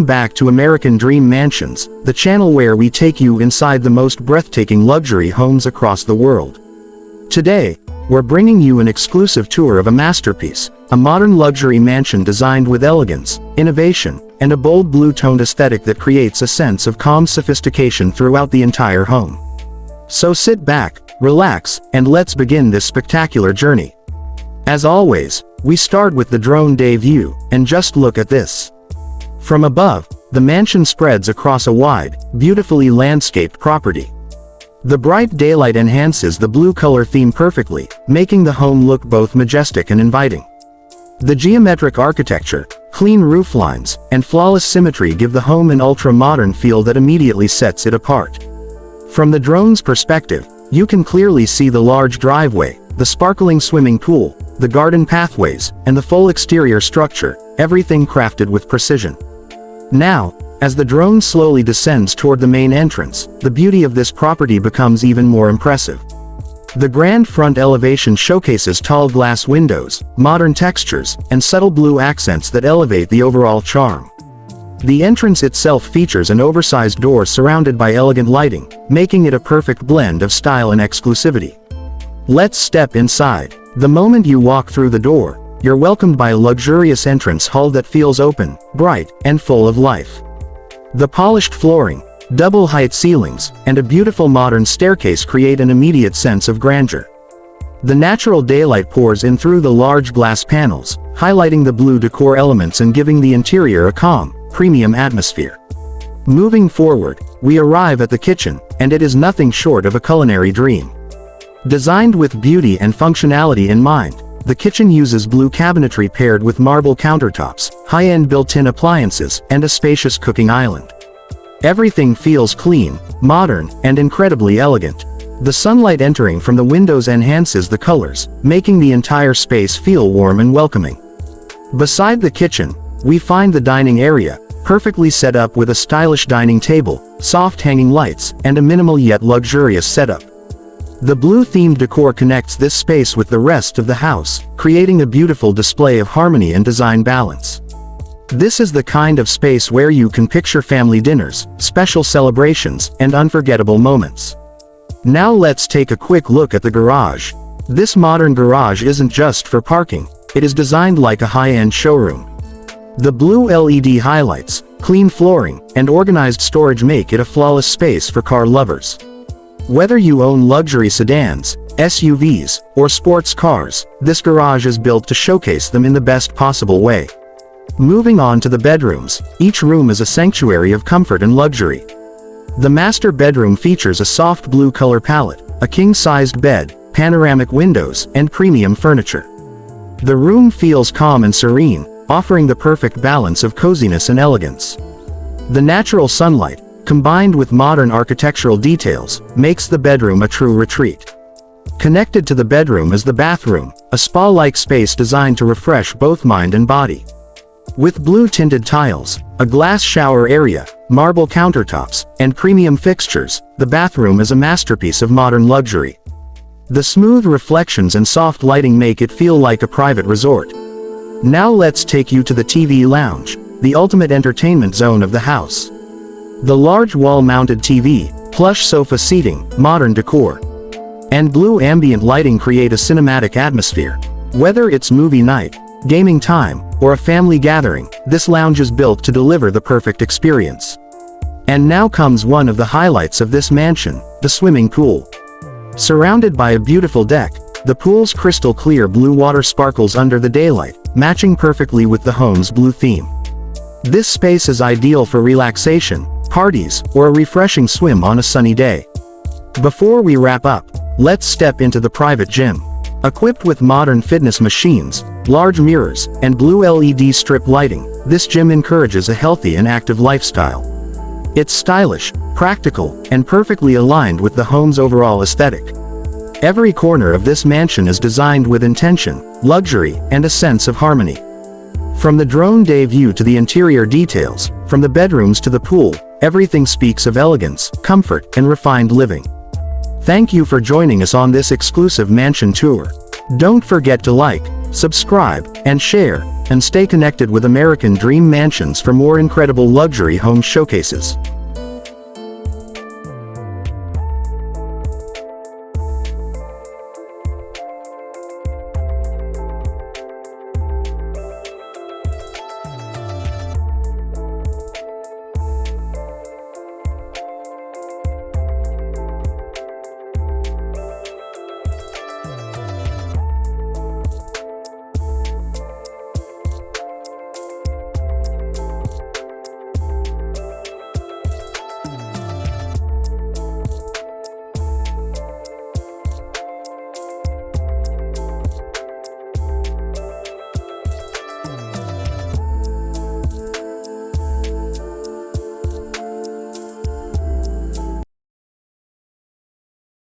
back to American Dream Mansions, the channel where we take you inside the most breathtaking luxury homes across the world. Today, we're bringing you an exclusive tour of a masterpiece, a modern luxury mansion designed with elegance, innovation, and a bold blue-toned aesthetic that creates a sense of calm sophistication throughout the entire home. So sit back, relax, and let's begin this spectacular journey. As always, we start with the drone day view, and just look at this. From above, the mansion spreads across a wide, beautifully landscaped property. The bright daylight enhances the blue color theme perfectly, making the home look both majestic and inviting. The geometric architecture, clean rooflines, and flawless symmetry give the home an ultra-modern feel that immediately sets it apart. From the drone's perspective, you can clearly see the large driveway, the sparkling swimming pool, the garden pathways, and the full exterior structure, everything crafted with precision. Now, as the drone slowly descends toward the main entrance, the beauty of this property becomes even more impressive. The grand front elevation showcases tall glass windows, modern textures, and subtle blue accents that elevate the overall charm. The entrance itself features an oversized door surrounded by elegant lighting, making it a perfect blend of style and exclusivity. Let's step inside. The moment you walk through the door, you're welcomed by a luxurious entrance hall that feels open, bright, and full of life. The polished flooring, double-height ceilings, and a beautiful modern staircase create an immediate sense of grandeur. The natural daylight pours in through the large glass panels, highlighting the blue decor elements and giving the interior a calm, premium atmosphere. Moving forward, we arrive at the kitchen, and it is nothing short of a culinary dream. Designed with beauty and functionality in mind, the kitchen uses blue cabinetry paired with marble countertops, high-end built-in appliances, and a spacious cooking island. Everything feels clean, modern, and incredibly elegant. The sunlight entering from the windows enhances the colors, making the entire space feel warm and welcoming. Beside the kitchen, we find the dining area, perfectly set up with a stylish dining table, soft hanging lights, and a minimal yet luxurious setup. The blue-themed decor connects this space with the rest of the house, creating a beautiful display of harmony and design balance. This is the kind of space where you can picture family dinners, special celebrations, and unforgettable moments. Now let's take a quick look at the garage. This modern garage isn't just for parking, it is designed like a high-end showroom. The blue LED highlights, clean flooring, and organized storage make it a flawless space for car lovers. Whether you own luxury sedans, SUVs, or sports cars, this garage is built to showcase them in the best possible way. Moving on to the bedrooms, each room is a sanctuary of comfort and luxury. The master bedroom features a soft blue color palette, a king-sized bed, panoramic windows, and premium furniture. The room feels calm and serene, offering the perfect balance of coziness and elegance. The natural sunlight, combined with modern architectural details, makes the bedroom a true retreat. Connected to the bedroom is the bathroom, a spa-like space designed to refresh both mind and body. With blue-tinted tiles, a glass shower area, marble countertops, and premium fixtures, the bathroom is a masterpiece of modern luxury. The smooth reflections and soft lighting make it feel like a private resort. Now let's take you to the TV lounge, the ultimate entertainment zone of the house. The large wall-mounted TV, plush sofa seating, modern decor, and blue ambient lighting create a cinematic atmosphere. Whether it's movie night, gaming time, or a family gathering, this lounge is built to deliver the perfect experience. And now comes one of the highlights of this mansion, the swimming pool. Surrounded by a beautiful deck, the pool's crystal clear blue water sparkles under the daylight, matching perfectly with the home's blue theme. This space is ideal for relaxation, parties, or a refreshing swim on a sunny day. Before we wrap up, let's step into the private gym. Equipped with modern fitness machines, large mirrors, and blue LED strip lighting, this gym encourages a healthy and active lifestyle. It's stylish, practical, and perfectly aligned with the home's overall aesthetic. Every corner of this mansion is designed with intention, luxury, and a sense of harmony. From the drone day view to the interior details, from the bedrooms to the pool, everything speaks of elegance, comfort, and refined living. Thank you for joining us on this exclusive mansion tour. Don't forget to like, subscribe, and share, and stay connected with American Dream Mansions for more incredible luxury home showcases.